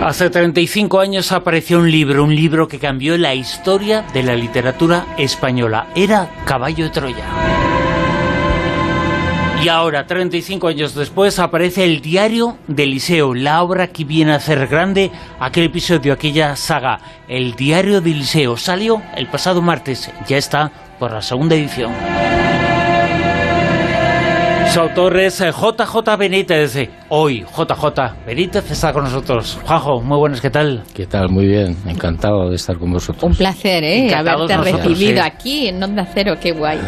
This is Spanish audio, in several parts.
Hace 35 años apareció un libro que cambió la historia de la literatura española. Era Caballo de Troya. Y ahora, 35 años después, aparece El diario de Eliseo, la obra que viene a hacer grande aquel episodio, aquella saga. El diario de Eliseo salió el pasado martes, ya está por la segunda edición. Su autor es JJ Benítez. Hoy JJ Benítez está con nosotros. Juanjo, muy buenas, ¿qué tal? ¿Qué tal? Muy bien, encantado de estar con vosotros. Un placer, Encantados haberte nosotros, recibido sí. aquí en Onda Cero, qué guay.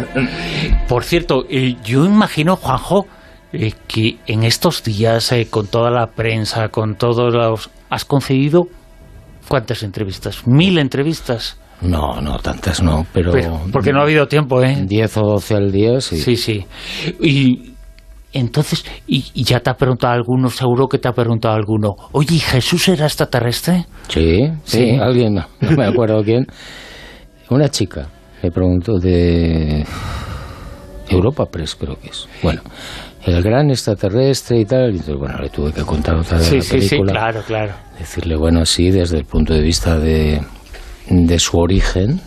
Por cierto, yo imagino, Juanjo, que en estos días, con toda la prensa, con todos los... ¿Has concedido cuántas entrevistas? ¿1000 entrevistas? No, tantas no, pero porque no ha habido tiempo, ¿eh? 10 o 12 al día, sí. Sí. Y entonces, y ya te ha preguntado alguno, seguro que te ha preguntado alguno, oye, ¿Jesús era extraterrestre? Sí, alguien, no me acuerdo quién. Una chica me preguntó de Europa Press, creo que es. Bueno, el gran extraterrestre y tal. Y entonces, bueno, le tuve que contar otra vez la película. Sí, claro. Decirle, bueno, sí, desde el punto de vista de su origen,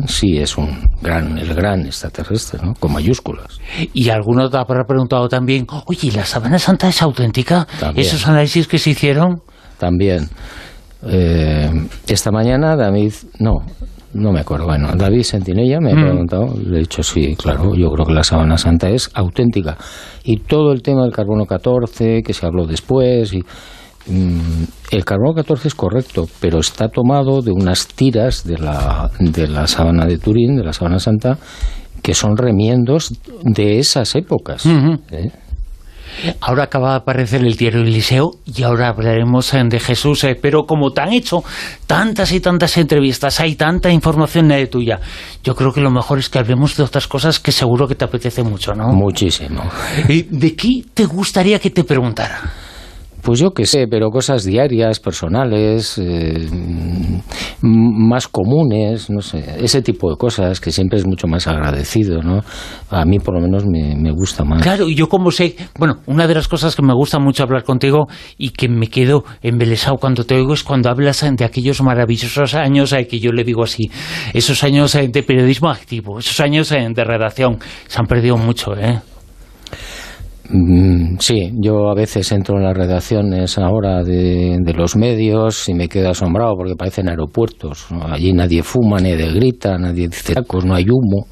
sí es el gran extraterrestre, ¿no? Con mayúsculas. Y alguno te habrá preguntado también, oye, ¿la Sábana Santa es auténtica? También. ¿Esos análisis que se hicieron? También. Esta mañana David, no me acuerdo, bueno, David Sentinella me ha preguntado, le he dicho sí, claro, yo creo que la Sábana Santa es auténtica. Y todo el tema del carbono 14, que se habló después, y el carbono 14 es correcto, pero está tomado de unas tiras de la sábana de Turín, de la Sábana Santa, que son remiendos de esas épocas. Ahora acaba de aparecer el diario de Eliseo y ahora hablaremos de Jesús, pero como te han hecho tantas y tantas entrevistas, hay tanta información tuya, yo creo que lo mejor es que hablemos de otras cosas que seguro que te apetece mucho, ¿no? Muchísimo. ¿De qué te gustaría que te preguntara? Pues yo qué sé, pero cosas diarias, personales, más comunes, no sé, ese tipo de cosas que siempre es mucho más agradecido, ¿no? A mí por lo menos me gusta más. Claro, y yo como sé, bueno, una de las cosas que me gusta mucho hablar contigo y que me quedo embelesado cuando te oigo es cuando hablas de aquellos maravillosos años, que yo le digo así, esos años de periodismo activo, esos años de redacción, se han perdido mucho, ¿eh? Sí, yo a veces entro en las redacciones ahora de los medios y me quedo asombrado porque parecen aeropuertos, ¿no? Allí nadie fuma, nadie grita, nadie dice tacos, no hay humo.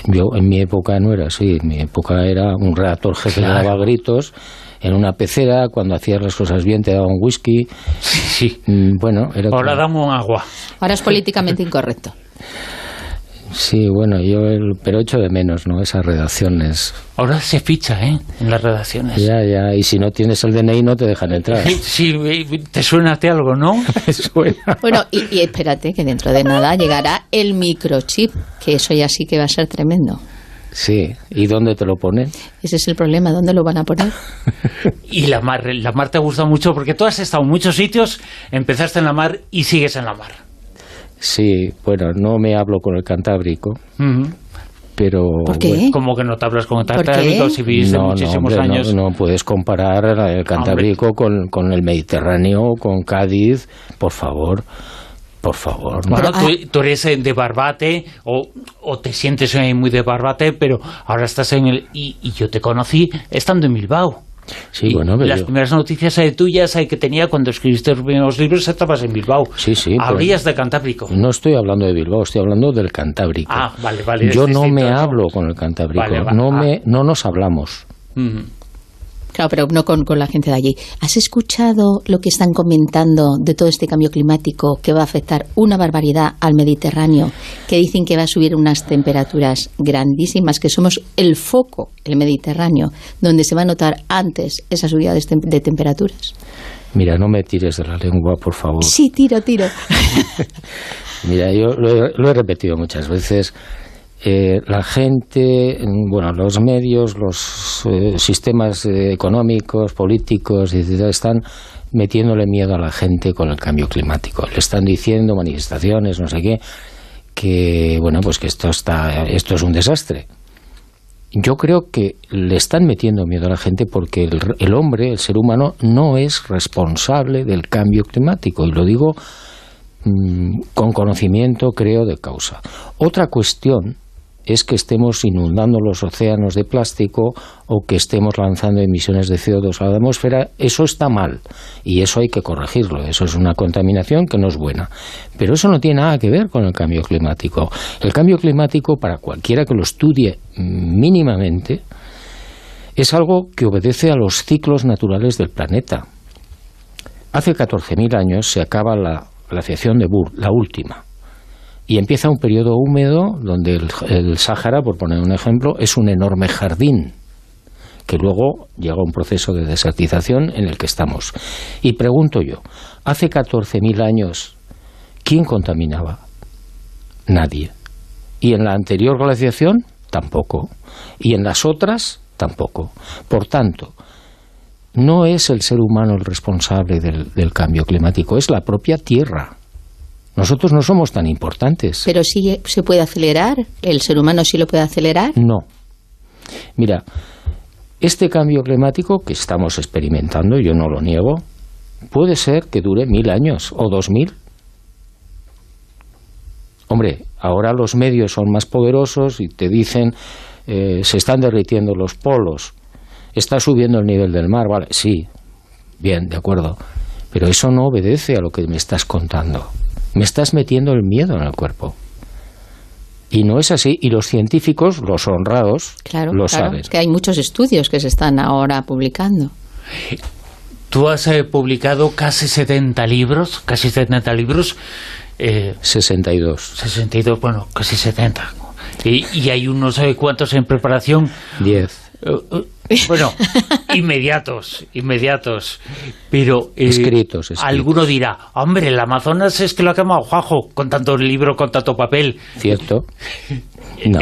Yo en mi época no era así, en mi época era un redactor jefe que daba gritos en una pecera, cuando hacías las cosas bien te daban whisky. Sí. Bueno, era ahora damos un agua. Ahora es políticamente incorrecto. Sí, bueno, pero echo de menos, ¿no? Esas redacciones. Ahora se ficha, en las redacciones. Ya, y si no tienes el DNI no te dejan entrar. Sí, te suena a ti algo, ¿no? Me suena. Bueno, y espérate, que dentro de nada llegará el microchip, que eso ya sí que va a ser tremendo. Sí, ¿y dónde te lo ponen? Ese es el problema, ¿dónde lo van a poner? Y la mar te gusta mucho, porque tú has estado en muchos sitios, empezaste en la mar y sigues en la mar. Sí, bueno, no me hablo con el Cantábrico, pero... ¿Por qué? Bueno, ¿Cómo que no te hablas con el Cantábrico si viviste muchísimos años? No puedes comparar el Cantábrico con el Mediterráneo, con Cádiz, por favor. Bueno, tú eres de Barbate o te sientes muy de Barbate, pero ahora estás en el... Y yo te conocí estando en Bilbao. Sí, bueno, pero las primeras noticias tuyas que tenía cuando escribiste los primeros libros estabas en Bilbao. Sí. Habrías de Cantábrico. No estoy hablando de Bilbao, estoy hablando del Cantábrico. Ah, vale. Yo no me hablo con el Cantábrico, no nos hablamos. Claro, pero no con la gente de allí. ¿Has escuchado lo que están comentando de todo este cambio climático que va a afectar una barbaridad al Mediterráneo? Que dicen que va a subir unas temperaturas grandísimas, que somos el foco, el Mediterráneo, donde se va a notar antes esa subida de temperaturas. Mira, no me tires de la lengua, por favor. Sí, tiro. Mira, yo lo he repetido muchas veces. La gente, bueno, los medios, los sistemas económicos, políticos, están metiéndole miedo a la gente con el cambio climático. Le están diciendo manifestaciones, no sé qué, que bueno, pues que esto es un desastre. yo creo que le están metiendo miedo a la gente porque el hombre, el ser humano, no es responsable del cambio climático, y lo digo con conocimiento, creo, de causa. Otra cuestión es que estemos inundando los océanos de plástico o que estemos lanzando emisiones de CO2 a la atmósfera. Eso está mal y eso hay que corregirlo. Eso es una contaminación que no es buena. Pero eso no tiene nada que ver con el cambio climático. El cambio climático, para cualquiera que lo estudie mínimamente, es algo que obedece a los ciclos naturales del planeta. Hace 14.000 años se acaba la glaciación de Bure, la última. Y empieza un periodo húmedo donde el Sáhara, por poner un ejemplo, es un enorme jardín, que luego llega a un proceso de desertización en el que estamos. Y pregunto yo, hace 14.000 años, ¿quién contaminaba? Nadie. Y en la anterior glaciación, tampoco. Y en las otras, tampoco. Por tanto, no es el ser humano el responsable del cambio climático, es la propia Tierra. Nosotros no somos tan importantes. ¿Pero sí se puede acelerar? ¿El ser humano sí lo puede acelerar? No. Mira, este cambio climático que estamos experimentando, yo no lo niego, puede ser que dure 1000 años o 2000. Hombre, ahora los medios son más poderosos y te dicen se están derritiendo los polos, está subiendo el nivel del mar, vale, sí, bien, de acuerdo, pero eso no obedece a lo que me estás contando. Me estás metiendo el miedo en el cuerpo. Y no es así. Y los científicos, los honrados, lo saben. Es que hay muchos estudios que se están ahora publicando. Tú has publicado casi 70 libros. 62. 62, bueno, casi 70. Y hay unos cuantos en preparación. 10. Bueno, inmediatos, pero escritos. Alguno dirá, hombre, el Amazonas es que lo ha quemado Juanjo, con tanto libro, con tanto papel. Cierto. No.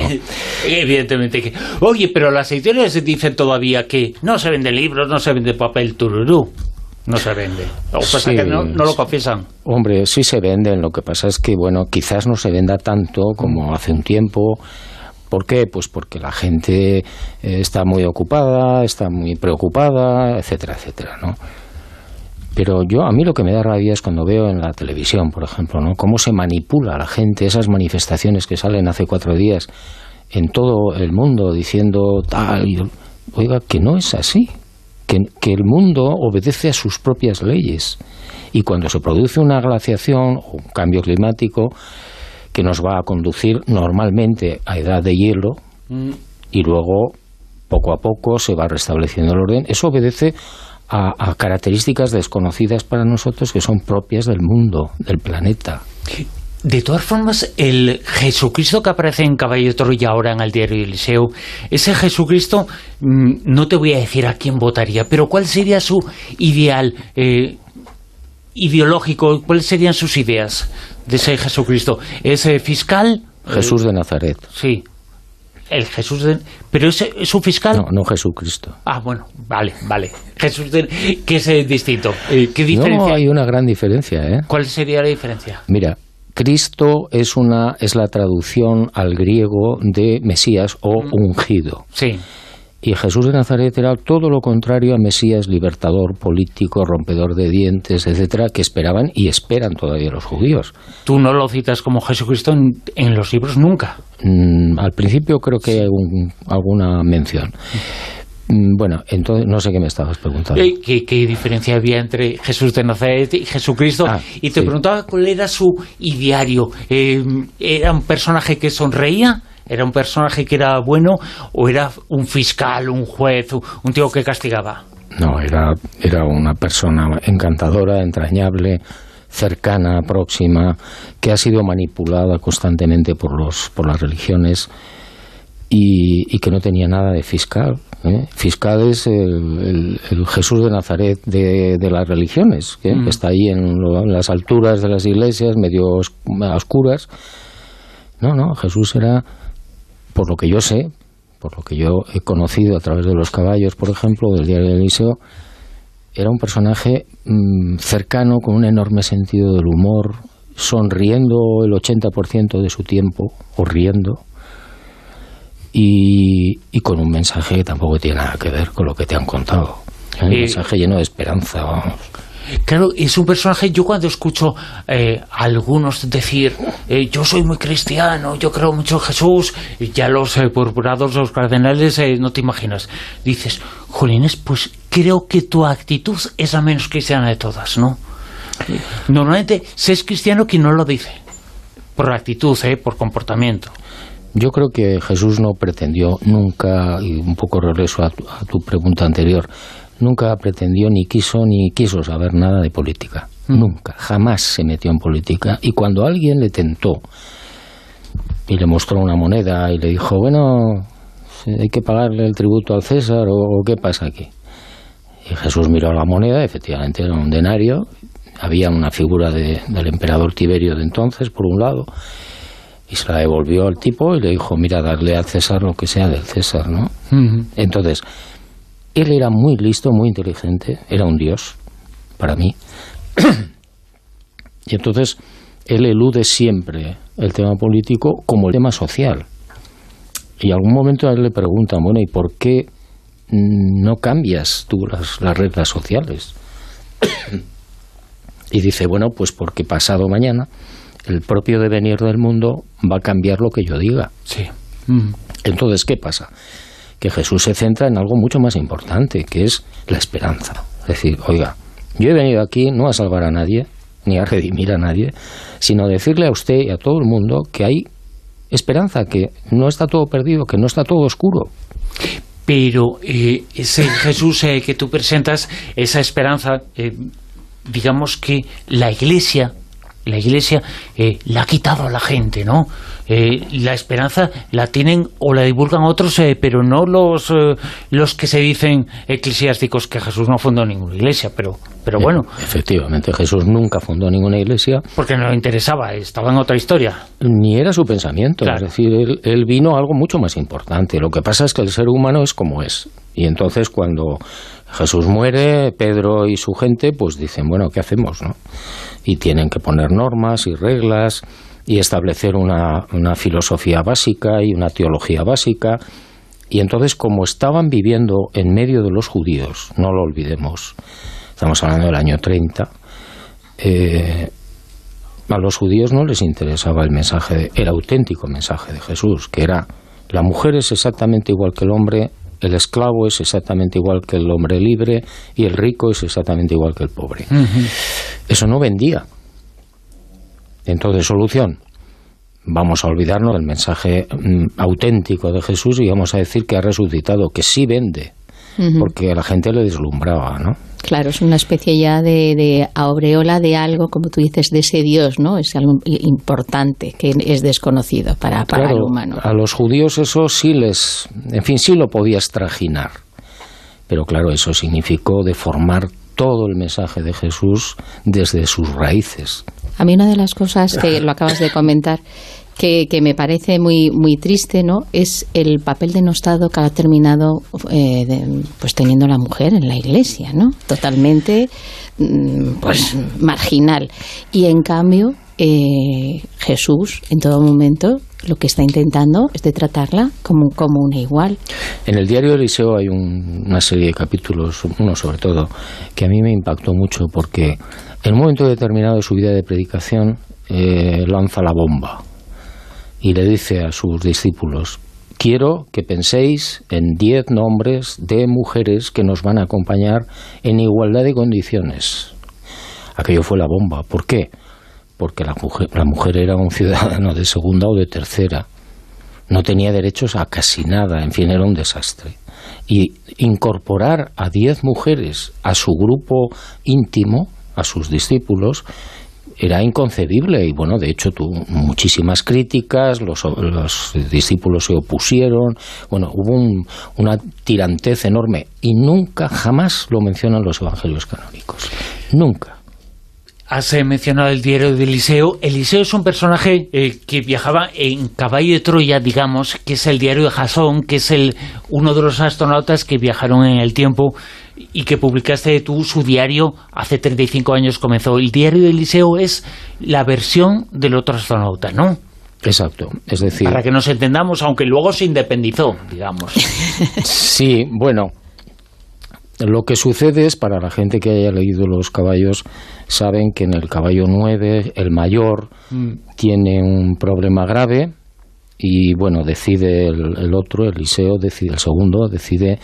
Evidentemente que... Oye, pero las editoriales dicen todavía que no se venden libros, no se vende papel, tururú. No se vende. Lo que pasa es que no lo confiesan. Hombre, sí se venden, lo que pasa es que, bueno, quizás no se venda tanto como hace un tiempo. ¿Por qué? Pues porque la gente está muy ocupada, está muy preocupada, etcétera, etcétera, ¿no? Pero a mí lo que me da rabia es cuando veo en la televisión, por ejemplo, ¿no?, cómo se manipula a la gente, esas manifestaciones que salen hace 4 días en todo el mundo diciendo tal. Oiga, que no es así, que el mundo obedece a sus propias leyes. Y cuando se produce una glaciación o un cambio climático que nos va a conducir normalmente a edad de hielo y luego poco a poco se va restableciendo el orden, eso obedece a características desconocidas para nosotros que son propias del mundo, del planeta. De todas formas, el Jesucristo que aparece en Caballo de Troya ahora en el diario Eliseo, ese Jesucristo, no te voy a decir a quién votaría, pero ¿cuál sería su ideal ideológico? ¿Cuáles serían sus ideas de ese Jesucristo? ¿Es fiscal? Jesús de Nazaret. Sí. El Jesús de... ¿Pero es un fiscal? No Jesucristo. Ah, bueno, vale. Jesús que es distinto. ¿Qué diferencia? No, hay una gran diferencia, ¿eh? ¿Cuál sería la diferencia? Mira, Cristo es la traducción al griego de Mesías o ungido. Sí. Y Jesús de Nazaret era todo lo contrario a Mesías, libertador, político, rompedor de dientes, etcétera, que esperaban y esperan todavía los judíos. Tú no lo citas como Jesucristo en los libros nunca. Al principio creo que hay alguna mención. Bueno, entonces no sé qué me estabas preguntando. ¿Qué diferencia había entre Jesús de Nazaret y Jesucristo? Y te preguntaba cuál era su ideario. ¿Era un personaje que sonreía? ¿Era un personaje que era bueno? ¿O era un fiscal, un juez, un tío que castigaba? No, era una persona encantadora, entrañable, cercana, próxima, que ha sido manipulada constantemente por las religiones y que no tenía nada de fiscal. Fiscal es el Jesús de Nazaret de las religiones, que está ahí en las alturas de las iglesias, medio a oscuras. No, Jesús era, por lo que yo sé, por lo que yo he conocido a través de los caballos, por ejemplo, del diario de Eliseo, era un personaje cercano, con un enorme sentido del humor, sonriendo el 80% de su tiempo, o riendo. y con un mensaje que tampoco tiene nada que ver con lo que te han contado. Un mensaje lleno de esperanza, vamos. Claro, es un personaje, yo cuando escucho a algunos decir yo soy muy cristiano, yo creo mucho en Jesús, ya los purpurados, los cardenales, no te imaginas, dices, jolines, pues creo que tu actitud es la menos cristiana de todas, ¿no? Normalmente se es cristiano quien no lo dice, por actitud, por comportamiento. Yo creo que Jesús no pretendió nunca, y un poco regreso a tu pregunta anterior, nunca pretendió ni quiso saber nada de política. Nunca, jamás se metió en política. Y cuando alguien le tentó y le mostró una moneda y le dijo, bueno, hay que pagarle el tributo al César, o ¿qué pasa aquí? Y Jesús miró la moneda, efectivamente era un denario, había una figura del emperador Tiberio de entonces, por un lado, y se la devolvió al tipo y le dijo, mira, darle al César lo que sea del César, ¿no? Entonces, él era muy listo, muy inteligente, era un dios, para mí. Y entonces, él elude siempre el tema político como el tema social. Y en algún momento a él le preguntan, bueno, ¿y por qué no cambias tú las reglas sociales? Y dice, bueno, pues porque pasado mañana el propio devenir del mundo va a cambiar lo que yo diga. Sí. Entonces, ¿qué pasa? Que Jesús se centra en algo mucho más importante, que es la esperanza. Es decir, oiga, yo he venido aquí no a salvar a nadie, ni a redimir a nadie, sino a decirle a usted y a todo el mundo que hay esperanza, que no está todo perdido, que no está todo oscuro. Pero ese Jesús que tú presentas, esa esperanza, digamos que la Iglesia la ha quitado a la gente, ¿no? La esperanza la tienen o la divulgan otros, pero no los que se dicen eclesiásticos, que Jesús no fundó ninguna iglesia, pero bueno. Efectivamente, Jesús nunca fundó ninguna iglesia. Porque no le interesaba, estaba en otra historia. Ni era su pensamiento, claro. Es decir, él vino a algo mucho más importante. Lo que pasa es que el ser humano es como es. Y entonces cuando Jesús muere, Pedro y su gente pues dicen, bueno, ¿qué hacemos, no? Y tienen que poner normas y reglas y establecer una filosofía básica y una teología básica. Y entonces, como estaban viviendo en medio de los judíos, no lo olvidemos, estamos hablando del año 30, a los judíos no les interesaba el auténtico mensaje de Jesús, que era, la mujer es exactamente igual que el hombre, el esclavo es exactamente igual que el hombre libre y el rico es exactamente igual que el pobre. Eso no vendía. Entonces, solución, vamos a olvidarnos del mensaje auténtico de Jesús y vamos a decir que ha resucitado, que sí vende, porque a la gente le deslumbraba, ¿no? Claro, es una especie ya de aureola de algo, como tú dices, de ese Dios, ¿no? Es algo importante que es desconocido para el humano. A los judíos eso sí sí lo podías trajinar, pero claro, eso significó deformar todo el mensaje de Jesús desde sus raíces. A mí una de las cosas que lo acabas de comentar que me parece muy muy triste, ¿no? Es el papel denostado que ha terminado pues teniendo la mujer en la Iglesia, ¿no? Totalmente pues marginal. Y en cambio Jesús en todo momento lo que está intentando es de tratarla como una igual. En el diario de Eliseo hay una serie de capítulos, uno sobre todo, que a mí me impactó mucho porque en un momento determinado de su vida de predicación lanza la bomba y le dice a sus discípulos, quiero que penséis en 10 nombres de mujeres que nos van a acompañar en igualdad de condiciones. Aquello fue la bomba. ¿Por qué? Porque la mujer era un ciudadano de segunda o de tercera. No tenía derechos a casi nada, en fin, era un desastre. Y incorporar a 10 mujeres a su grupo íntimo, a sus discípulos, era inconcebible y bueno, de hecho tuvo muchísimas críticas, los discípulos se opusieron, bueno, hubo una tirantez enorme y nunca, jamás lo mencionan los evangelios canónicos, nunca. Has mencionado el diario de Eliseo. Eliseo es un personaje que viajaba en caballo de Troya, digamos, que es el diario de Jasón, que es uno de los astronautas que viajaron en el tiempo y que publicaste tú su diario hace 35 años comenzó. El diario de Eliseo es la versión del otro astronauta, ¿no? Exacto, es decir... Para que nos entendamos, aunque luego se independizó, digamos. Sí, bueno, lo que sucede es, para la gente que haya leído Los caballos, saben que en el caballo 9, el mayor, tiene un problema grave y, bueno, decide el otro, Eliseo, el segundo, decide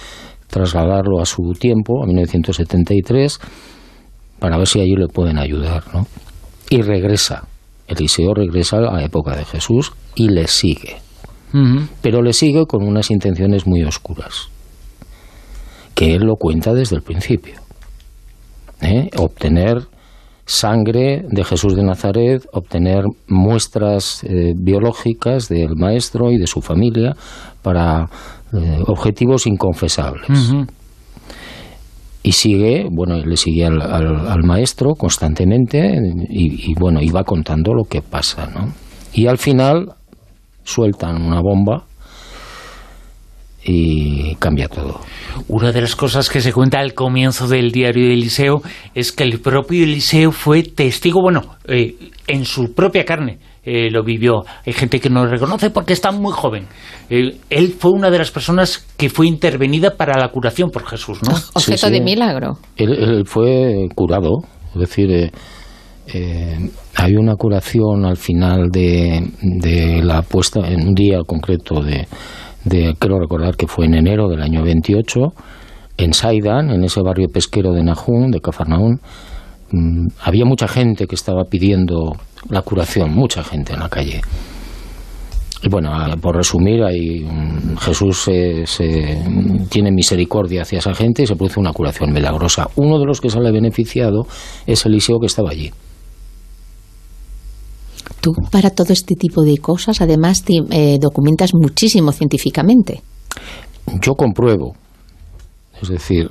trasladarlo a su tiempo, a 1973, para ver si allí le pueden ayudar, ¿no? Y regresa. Eliseo regresa a la época de Jesús y le sigue. Pero le sigue con unas intenciones muy oscuras, que él lo cuenta desde el principio. Obtener sangre de Jesús de Nazaret, obtener muestras biológicas del maestro y de su familia para objetivos inconfesables. Y sigue, bueno, le sigue al maestro constantemente y bueno, y va contando lo que pasa, ¿no? Y al final sueltan una bomba y cambia todo. Una de las cosas que se cuenta al comienzo del diario de Eliseo es que el propio Eliseo fue testigo, bueno, en su propia carne. Lo vivió. Hay gente que no lo reconoce porque está muy joven. Él fue una de las personas que fue intervenida para la curación por Jesús, ¿no? Objeto de milagro. Él fue curado, es decir, hay una curación al final de la puesta en un día concreto creo recordar que fue en enero del año 28, en Saidan, en ese barrio pesquero de Nahum, de Cafarnaún. Había mucha gente que estaba pidiendo la curación, mucha gente en la calle. Y bueno, por resumir, Jesús tiene misericordia hacia esa gente y se produce una curación milagrosa. Uno de los que sale beneficiado es Eliseo, que estaba allí. Tú, para todo este tipo de cosas, además documentas muchísimo científicamente. Yo compruebo, es decir,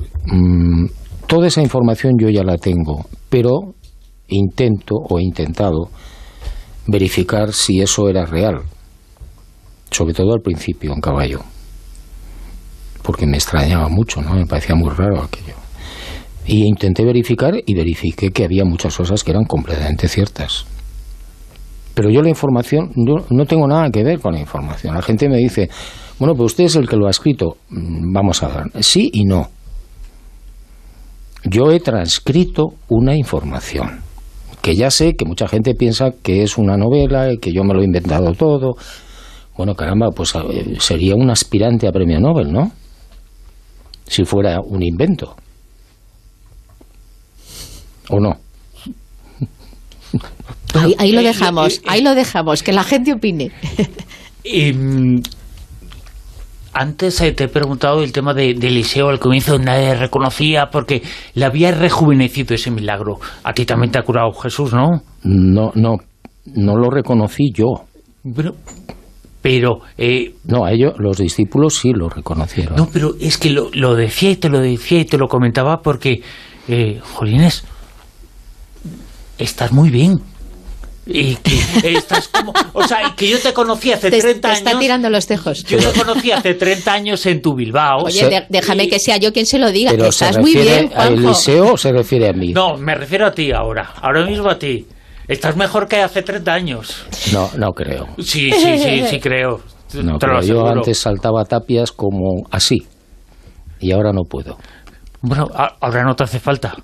toda esa información yo ya la tengo, pero he intentado verificar si eso era real, sobre todo al principio en caballo, porque me extrañaba mucho, ¿no? Me parecía muy raro aquello. Y intenté verificar y verifiqué que había muchas cosas que eran completamente ciertas. Pero yo la información, yo no tengo nada que ver con la información. La gente me dice, bueno, pues usted es el que lo ha escrito. Vamos a ver, sí y no. Yo he transcrito una información, que ya sé que mucha gente piensa que es una novela y que yo me lo he inventado todo. Bueno, caramba, pues sería un aspirante a premio Nobel, ¿no? Si fuera un invento. ¿O no? Ahí lo dejamos, que la gente opine. Antes te he preguntado el tema de Eliseo. Al comienzo nadie reconocía porque le había rejuvenecido ese milagro. A ti también te ha curado Jesús, ¿no? No lo reconocí yo. Pero no, a ellos, los discípulos sí lo reconocieron. No, pero es que lo decía y te lo comentaba porque, jolines, estás muy bien. Y que estás como, o sea, que yo te conocí hace 30 años. Te está tirando los tejos. Yo te conocí hace 30 años en tu Bilbao. Oye, déjame que sea yo quien se lo diga. Pero estás muy bien, Juanjo. ¿A Eliseo o se refiere a mí? No, me refiero a ti ahora mismo a ti. Estás mejor que hace 30 años. No creo. Sí creo. No, pero yo antes saltaba tapias como así y ahora no puedo. Bueno, ahora no te hace falta.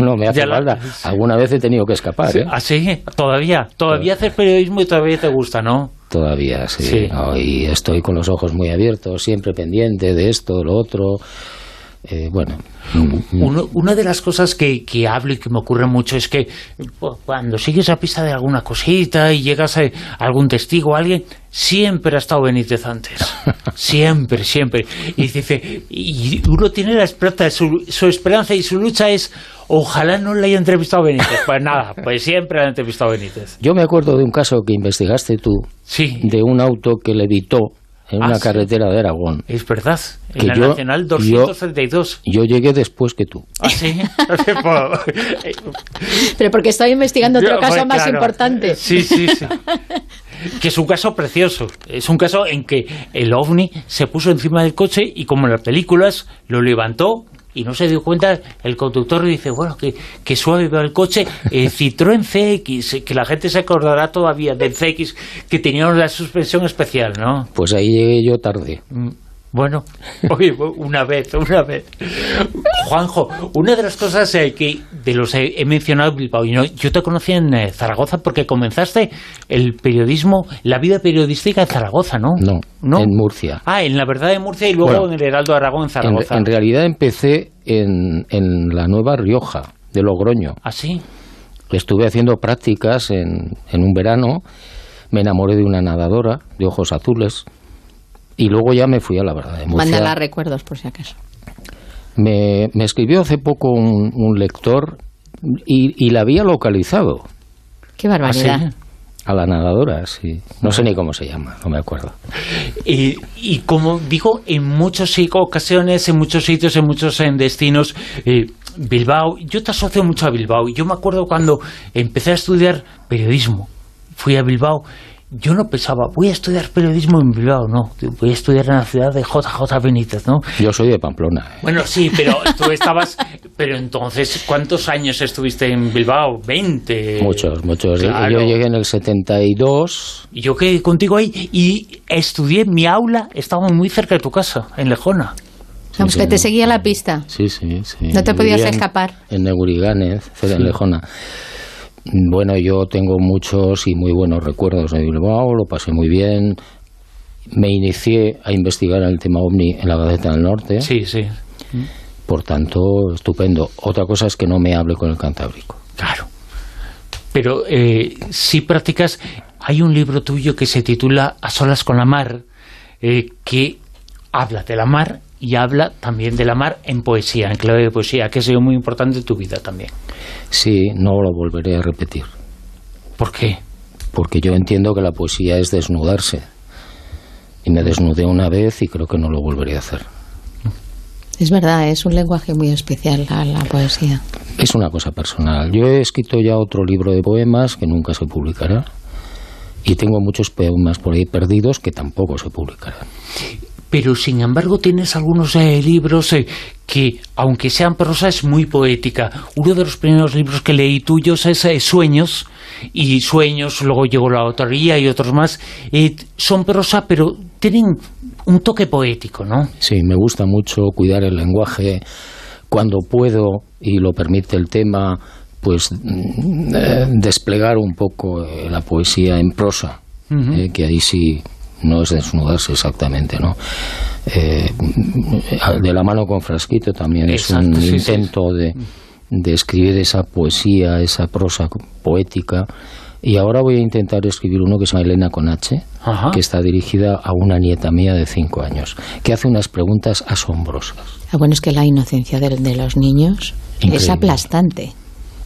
No me hace falta. Alguna vez he tenido que escapar. Sí, ¿ah, sí? Todavía haces periodismo y todavía te gusta, ¿no? Todavía, sí. No, y estoy con los ojos muy abiertos, siempre pendiente de esto, de lo otro. Bueno. Una de las cosas que hablo y que me ocurre mucho es que cuando sigues la pista de alguna cosita y llegas a algún testigo, a alguien, siempre ha estado Benítez antes. Siempre. Y dice, y uno tiene la esperanza, su esperanza y su lucha es, ojalá no le haya entrevistado Benítez. Pues nada, pues siempre le ha entrevistado Benítez. Yo me acuerdo de un caso que investigaste tú, sí, de un auto que levitó en una carretera de Aragón. Es verdad, en la Nacional 232. Yo llegué después que tú. ¿Ah, sí? Pero porque estaba investigando otro caso más importante. Sí. Que es un caso precioso. Es un caso en que el OVNI se puso encima del coche y, como en las películas, lo levantó y no se dio cuenta el conductor y dice, bueno, que suave va el coche, Citroën CX, que la gente se acordará todavía del CX, que tenía una suspensión especial, ¿no? Pues ahí llegué yo tarde. Bueno, oye, una vez. Juanjo, una de las cosas que de los he mencionado Bilbao, yo te conocí en Zaragoza porque comenzaste el periodismo, la vida periodística en Zaragoza, ¿no? No, en Murcia. En La Verdad de Murcia y luego en el Heraldo de Aragón en Zaragoza. En realidad empecé en la Nueva Rioja, de Logroño. ¿Ah, sí? Estuve haciendo prácticas en un verano, me enamoré de una nadadora de ojos azules. Y luego ya me fui a La Verdad de Murcia. Mándala recuerdos, por si acaso. Me escribió hace poco un lector y la había localizado. ¡Qué barbaridad! ¿Ah, sí? A la nadadora, sí. No sé ni cómo se llama, no me acuerdo. Y como digo, en muchas ocasiones, en muchos sitios, en muchos destinos, Bilbao, yo te asocio mucho a Bilbao. Yo me acuerdo cuando empecé a estudiar periodismo, fui a Bilbao. Yo no pensaba, voy a estudiar periodismo en Bilbao, no, voy a estudiar en la ciudad de JJ Benítez, ¿no? Yo soy de Pamplona. Bueno, sí, pero tú estabas... Pero entonces, ¿cuántos años estuviste en Bilbao? 20. Muchos. Claro. Yo llegué en el 72. Y yo quedé contigo ahí y estudié, mi aula estaba muy cerca de tu casa, en Lejona. Vamos, que te seguía la pista. Sí. No te podías escapar. En Negurigánez, en Lejona. Bueno, yo tengo muchos y muy buenos recuerdos de Bilbao, lo pasé muy bien. Me inicié a investigar el tema OVNI en la Gaceta del Norte. Sí. Por tanto, estupendo. Otra cosa es que no me hable con el Cantábrico. Claro. Pero si practicas, hay un libro tuyo que se titula A solas con la mar, que habla de la mar y habla también de la mar en poesía, en clave de poesía, que ha sido muy importante en tu vida también. Sí, no lo volveré a repetir. ¿Por qué? Porque yo entiendo que la poesía es desnudarse. Y me desnudé una vez y creo que no lo volveré a hacer. Es verdad, es un lenguaje muy especial la poesía. Es una cosa personal. Yo he escrito ya otro libro de poemas que nunca se publicará. Y tengo muchos poemas por ahí perdidos que tampoco se publicarán. Pero sin embargo tienes algunos libros que, aunque sean prosa, es muy poética. Uno de los primeros libros que leí tuyos es Sueños, y Sueños, luego llegó La Autoría y otros más. Son prosa, pero tienen un toque poético, ¿no? Sí, me gusta mucho cuidar el lenguaje. Cuando puedo, y lo permite el tema, pues desplegar un poco la poesía en prosa, que ahí sí... No es desnudarse exactamente, ¿no? De la mano con Frasquito también. Exacto, es un intento de escribir esa poesía, esa prosa poética. Y ahora voy a intentar escribir uno que se llama Elena con H, que está dirigida a una nieta mía de 5 años, que hace unas preguntas asombrosas. Bueno, es que la inocencia de los niños es aplastante.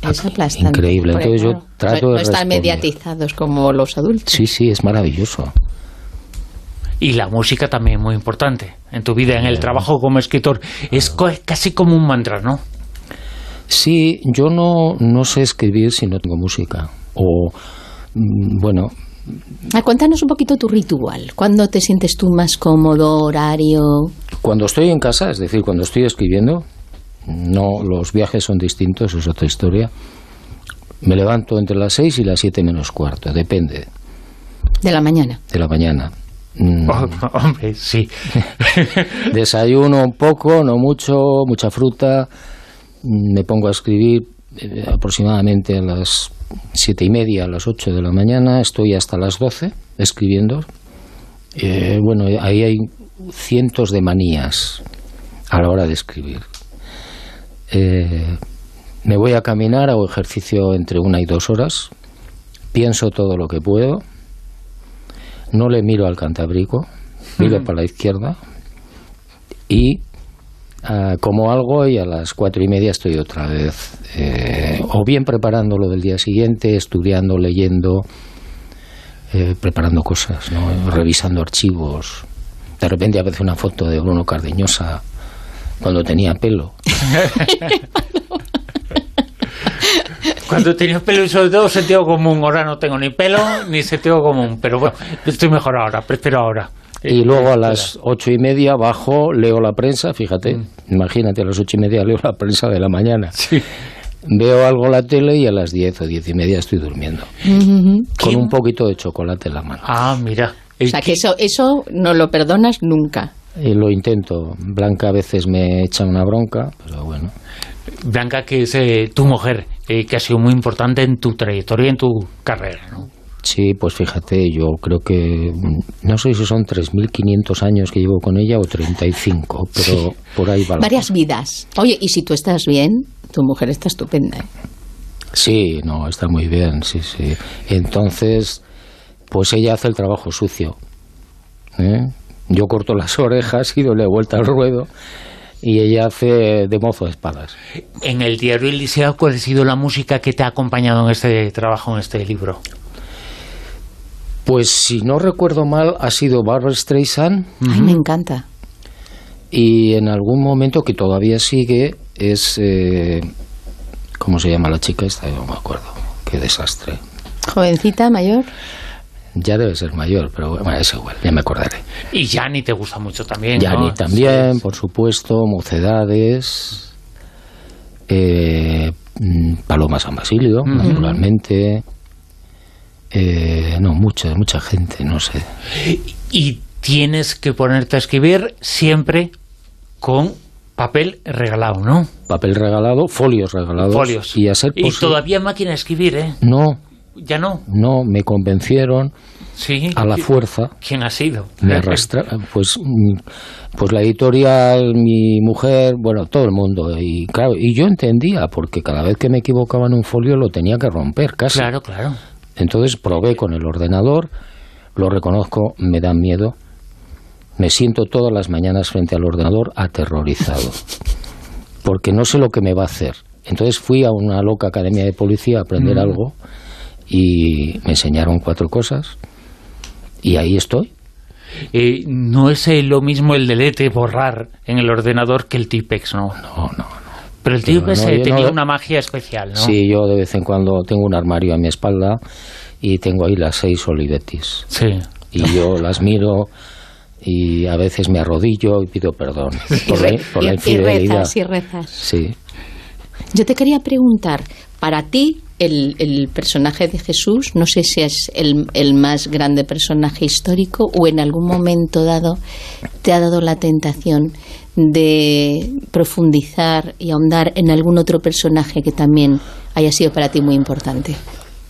Es aplastante. Increíble. Entonces yo trato de no están mediatizados como los adultos. Sí, es maravilloso. Y la música también muy importante en tu vida, en el trabajo como escritor. Es casi como un mantra, ¿no? Sí, yo no sé escribir si no tengo música. O, bueno... Cuéntanos un poquito tu ritual. ¿Cuándo te sientes tú más cómodo, horario? Cuando estoy en casa, es decir, cuando estoy escribiendo, no, los viajes son distintos, es otra historia. Me levanto entre las 6 y las 7 menos cuarto, depende. ¿De la mañana? De la mañana. Hombre, sí. Desayuno un poco, no mucho, mucha fruta. Me pongo a escribir aproximadamente a las 7:30, a las 8 de la mañana. Estoy hasta las 12 escribiendo. Bueno, ahí hay cientos de manías a la hora de escribir. Me voy a caminar, hago ejercicio entre 1 y 2 horas. Pienso todo lo que puedo. No le miro al Cantábrico, miro para la izquierda y como algo, y a las 4:30 estoy otra vez o bien preparando lo del día siguiente, estudiando, leyendo, preparando cosas, ¿no? Revisando archivos. De repente aparece una foto de Bruno Cardeñosa cuando tenía pelo. Cuando tenías pelo y sobre todo sentido común. Ahora no tengo ni pelo ni sentido común, pero bueno, estoy mejor ahora, prefiero ahora. Y luego a las 8:30 bajo, leo la prensa, fíjate, imagínate, a las 8:30 leo la prensa de la mañana. Sí. Veo algo la tele y a las 10 o 10:30 estoy durmiendo. Con un poquito de chocolate en la mano. Ah, mira. O sea, que eso no lo perdonas nunca. Lo intento. Blanca a veces me echa una bronca, pero bueno. Blanca, que es tu mujer, que ha sido muy importante en tu trayectoria, en tu carrera, ¿no? Sí, pues fíjate, yo creo que, no sé si son 3.500 años que llevo con ella o 35, pero por ahí va. Varias vidas. Oye, y si tú estás bien, tu mujer está estupenda, ¿eh? Sí, no, está muy bien, sí. Entonces, pues ella hace el trabajo sucio, ¿eh? Yo corto las orejas y doy la vuelta al ruedo y ella hace de mozo de espadas. En el diario El Liceo, ¿cuál ha sido la música que te ha acompañado en este trabajo, en este libro? Pues si no recuerdo mal, ha sido Barbra Streisand. Ay, me encanta. Y en algún momento, que todavía sigue, es... ¿cómo se llama la chica esta? No me acuerdo. Qué desastre. ¿Jovencita, mayor? Ya debe ser mayor, pero bueno, es igual, ya me acordaré. Y Yanni te gusta mucho también, Yanni, ¿no? también, sí. Por supuesto, Mocedades, Paloma San Basilio, naturalmente... no, mucha gente, no sé. Y tienes que ponerte a escribir siempre con papel regalado, ¿no? Papel regalado, folios regalados. Folios. Y a ser posible... Y todavía máquina de escribir, ¿eh? No. ¿Ya no? No, me convencieron a la fuerza. ¿Quién ha sido? Me arrastraron, pues la editorial, mi mujer, bueno, todo el mundo. Y claro, y yo entendía, porque cada vez que me equivocaba en un folio lo tenía que romper, casi. Claro, claro. Entonces probé con el ordenador, lo reconozco, me da miedo. Me siento todas las mañanas frente al ordenador aterrorizado, porque no sé lo que me va a hacer. Entonces fui a una loca academia de policía a aprender algo y me enseñaron 4 cosas y ahí estoy. No es lo mismo el delete, borrar en el ordenador que el Tipex, ¿no? No. Pero el Tipex tenía una magia especial, ¿no? Sí, yo de vez en cuando tengo un armario a mi espalda y tengo ahí las 6 Olivettis. Sí. Y yo las miro y a veces me arrodillo y pido perdón por la infidelidad. Y rezas. Sí. Yo te quería preguntar, para ti el personaje de Jesús, no sé si es el más grande personaje histórico o en algún momento dado te ha dado la tentación de profundizar y ahondar en algún otro personaje que también haya sido para ti muy importante.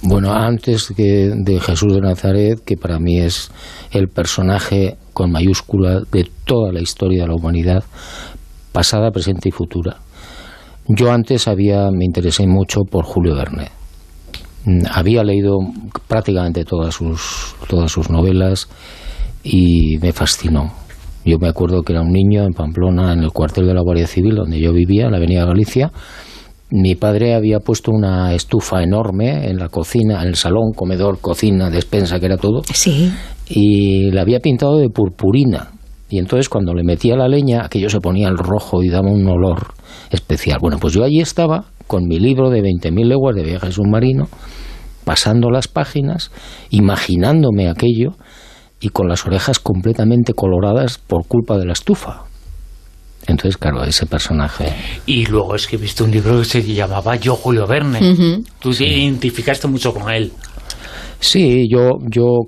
Bueno, antes de Jesús de Nazaret, que para mí es el personaje con mayúscula de toda la historia de la humanidad, pasada, presente y futura. Yo antes me interesé mucho por Julio Verne. Había leído prácticamente todas sus novelas y me fascinó. Yo me acuerdo que era un niño en Pamplona, en el cuartel de la Guardia Civil, donde yo vivía, en la Avenida Galicia. Mi padre había puesto una estufa enorme en la cocina, en el salón, comedor, cocina, despensa, que era todo. Sí. Y la había pintado de purpurina. Y entonces cuando le metía la leña, aquello se ponía al rojo y daba un olor especial. Bueno, pues yo allí estaba con mi libro de 20.000 leguas de viaje submarino, pasando las páginas, imaginándome aquello y con las orejas completamente coloradas por culpa de la estufa. Entonces, claro, ese personaje... Y luego escribiste un libro que se llamaba Yo, Julio Verne. Tú te identificaste mucho con él. Sí, yo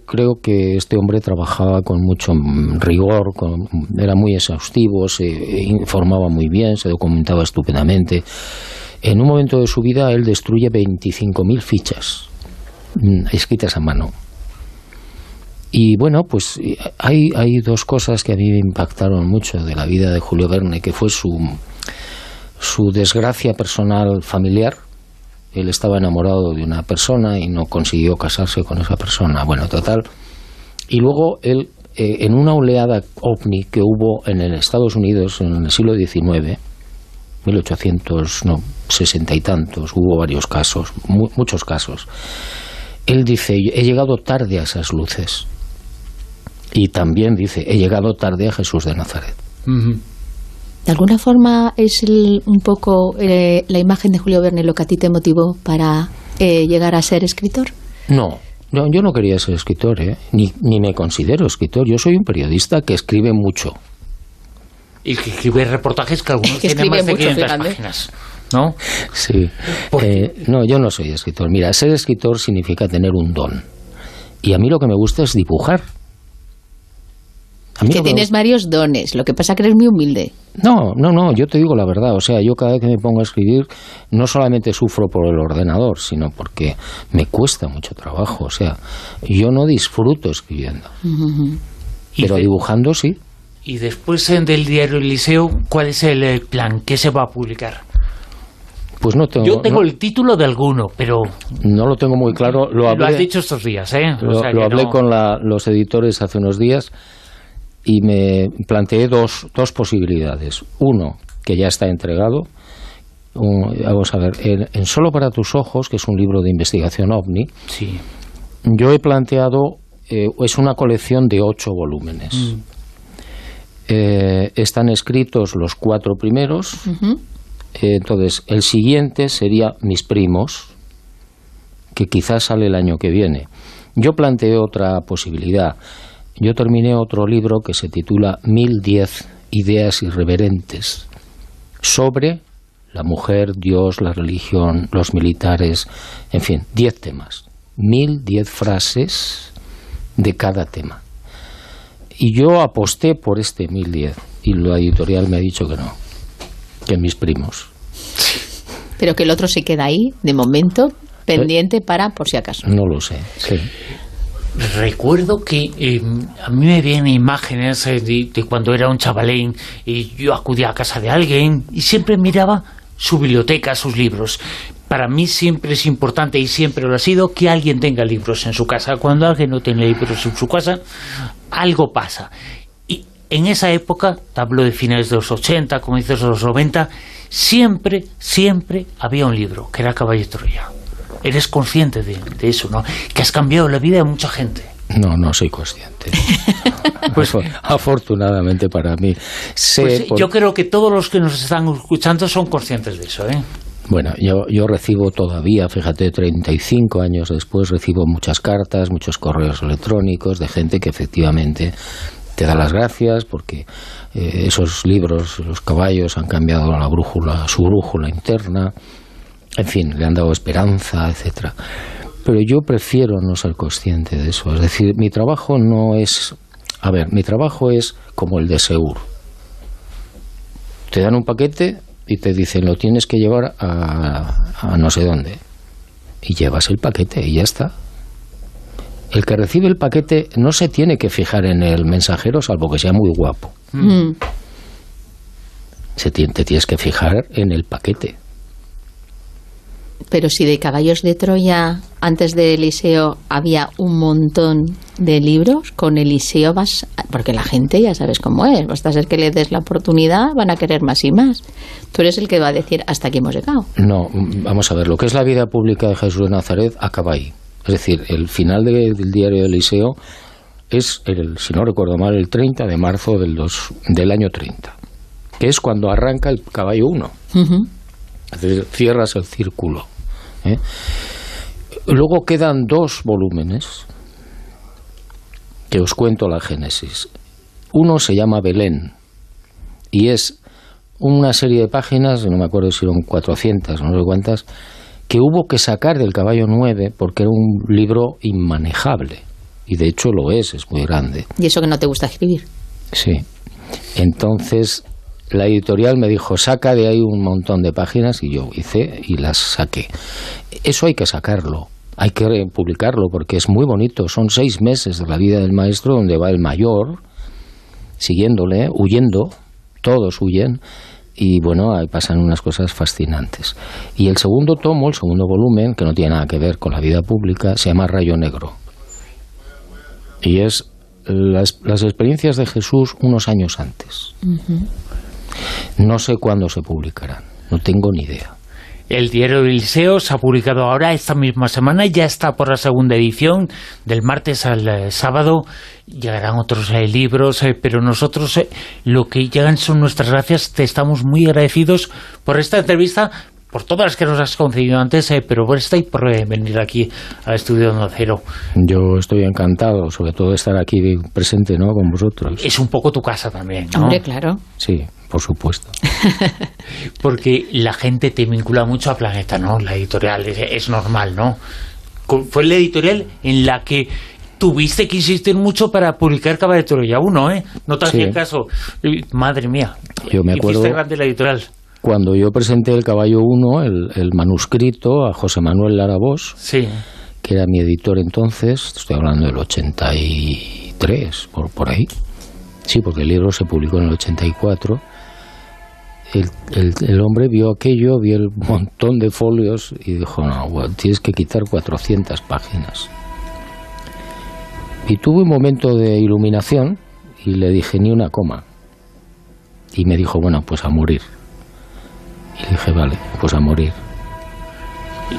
creo que este hombre trabajaba con mucho rigor, era muy exhaustivo, se informaba muy bien, se documentaba estupendamente. En un momento de su vida él destruye 25.000 fichas escritas a mano. Y bueno, pues hay 2 cosas que a mí me impactaron mucho de la vida de Julio Verne, que fue su desgracia personal familiar. Él estaba enamorado de una persona y no consiguió casarse con esa persona. Bueno, total. Y luego él, en una oleada ovni que hubo en Estados Unidos en el siglo XIX, 1860 y tantos, hubo varios casos, muchos casos. Él dice, he llegado tarde a esas luces. Y también dice, he llegado tarde a Jesús de Nazaret. ¿De alguna forma es un poco la imagen de Julio Verne lo que a ti te motivó para llegar a ser escritor? No, yo no quería ser escritor, ni me considero escritor. Yo soy un periodista que escribe mucho. Y que escribe reportajes que algunos tienen más de 500 páginas, ¿no? Sí. No, yo no soy escritor. Mira, ser escritor significa tener un don. Y a mí lo que me gusta es dibujar. Que tienes varios dones, lo que pasa es que eres muy humilde. No, yo te digo la verdad. O sea, yo cada vez que me pongo a escribir, no solamente sufro por el ordenador, sino porque me cuesta mucho trabajo. O sea, yo no disfruto escribiendo. Pero dibujando sí. Y después del diario El Liceo, ¿cuál es el plan? ¿Qué se va a publicar? Pues no tengo... Yo tengo el título de alguno, pero... No lo tengo muy claro. Lo has dicho estos días, ¿eh? Lo hablé con los editores hace unos días y me planteé dos posibilidades. Uno, que ya está entregado. Vamos a ver, en Solo para tus ojos, que es un libro de investigación OVNI, sí. Yo he planteado... es una colección de 8 volúmenes. Están escritos los 4 primeros. Entonces, el siguiente sería Mis primos, que quizás sale el año que viene. Yo planteé otra posibilidad. Yo terminé otro libro que se titula 1010 ideas irreverentes sobre la mujer, Dios, la religión, los militares, en fin, 10 temas. 1010 frases de cada tema. Y yo aposté por este 1010 y la editorial me ha dicho que no, que Mis primos. Pero que el otro se queda ahí, de momento, pendiente para por si acaso. No lo sé, sí. Recuerdo que a mí me vienen imágenes de cuando era un chavalín y yo acudía a casa de alguien y siempre miraba su biblioteca, sus libros. Para mí siempre es importante y siempre lo ha sido que alguien tenga libros en su casa. Cuando alguien no tiene libros en su casa, algo pasa. Y en esa época, te hablo de finales de los 80, comienzos de los 90, siempre había un libro, que era Caballo de Troya. Eres consciente de eso, ¿no? Que has cambiado la vida de mucha gente. No soy consciente. Pues afortunadamente para mí. Yo creo que todos los que nos están escuchando son conscientes de eso, ¿eh? Bueno, yo recibo todavía, fíjate, 35 años después, recibo muchas cartas, muchos correos electrónicos de gente que efectivamente te da las gracias porque esos libros, los caballos, han cambiado su brújula interna, en fin, le han dado esperanza, etcétera. Pero yo prefiero no ser consciente de eso. Es decir, mi trabajo no es... A ver, mi trabajo es como el de Seur. Te dan un paquete y te dicen, lo tienes que llevar a no sé dónde. Y llevas el paquete y ya está. El que recibe el paquete no se tiene que fijar en el mensajero, salvo que sea muy guapo. Te tienes que fijar en el paquete. Pero si de Caballos de Troya, antes de Eliseo, había un montón de libros, con Eliseo vas... Porque la gente ya sabes cómo es, basta ser que le des la oportunidad, van a querer más y más. Tú eres el que va a decir, hasta aquí hemos llegado. No, vamos a ver, lo que es la vida pública de Jesús de Nazaret acaba ahí. Es decir, el final del diario de Eliseo es, si no recuerdo mal, el 30 de marzo del año 30, que es cuando arranca el caballo 1. Es decir, cierras el círculo. Luego quedan 2 volúmenes que os cuento la génesis. Uno se llama Belén y es una serie de páginas, no me acuerdo si eran 400 o no sé cuántas, que hubo que sacar del caballo 9 porque era un libro inmanejable. Y de hecho lo es muy grande. ¿Y eso que no te gusta escribir? Sí. Entonces la editorial me dijo, saca de ahí un montón de páginas, y yo hice y las saqué. Eso hay que sacarlo, hay que publicarlo porque es muy bonito. Son 6 meses de la vida del maestro donde va el mayor siguiéndole, huyendo, todos huyen, y bueno, ahí pasan unas cosas fascinantes. Y el segundo tomo, el segundo volumen, que no tiene nada que ver con la vida pública, se llama Rayo Negro. Y es las experiencias de Jesús unos años antes. No sé cuándo se publicarán, no tengo ni idea. El diario de Eliseo se ha publicado ahora esta misma semana, ya está por la segunda edición, del martes al sábado. Llegarán otros libros, pero nosotros lo que llegan son nuestras gracias. Te estamos muy agradecidos por esta entrevista, por todas las que nos has concedido antes, pero por esta y por venir aquí al estudio de Onda Cero. Yo estoy encantado, sobre todo de estar aquí presente, ¿no?, con vosotros. Es un poco tu casa también, ¿no? Hombre, claro. Sí, por supuesto. Porque la gente te vincula mucho a Planeta, ¿no? La editorial, es normal, ¿no? Fue la editorial en la que tuviste que insistir mucho para publicar Caballo de Troya 1, ¿eh? No te hacía caso. Madre mía. Yo me acuerdo, hiciste grande la editorial. Cuando yo presenté el Caballo 1, el manuscrito, a José Manuel Larabós, sí, que era mi editor entonces, estoy hablando del 83, por ahí. Sí, porque el libro se publicó en el 84. El hombre vio aquello, vio el montón de folios y dijo, no, bueno, tienes que quitar 400 páginas. Y tuve un momento de iluminación y le dije, ni una coma. Y me dijo, bueno, pues a morir. Y dije, vale, pues a morir.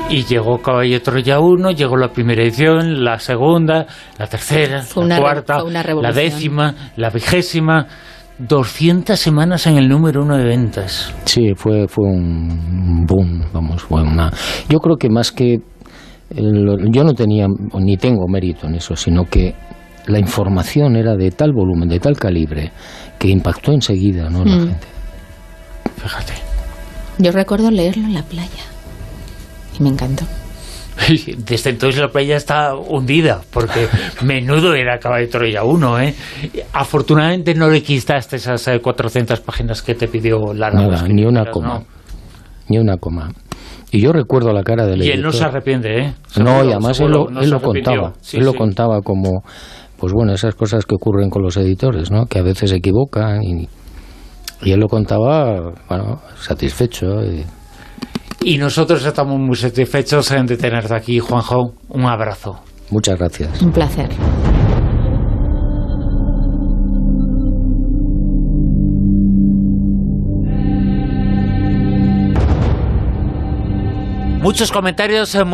Y llegó Caballo de Troya 1, llegó la primera edición, la segunda, la tercera, la cuarta, la 10ª, la 20ª. 200 semanas en el número 1 de ventas. Sí, fue un boom, vamos, fue una... Yo creo que más que... yo no tenía, ni tengo mérito en eso, sino que la información era de tal volumen, de tal calibre, que impactó enseguida, ¿no?, en la gente. Fíjate. Yo recuerdo leerlo en la playa y me encantó. Desde entonces la playa está hundida, porque menudo era Caballo de Troya 1, ¿eh? Afortunadamente no le quitaste esas 400 páginas que te pidió Lara. Nada, ni una coma. ¿No? Ni una coma. Y yo recuerdo la cara del editor. Y él no se arrepiente, ¿eh? Seguro, no, y además él lo contaba. Sí, él lo contaba como, pues bueno, esas cosas que ocurren con los editores, ¿no?, que a veces se equivocan. Y él lo contaba, bueno, satisfecho. Y nosotros estamos muy satisfechos de tenerte aquí, Juanjo. Un abrazo. Muchas gracias. Un placer. Muchos comentarios, muchos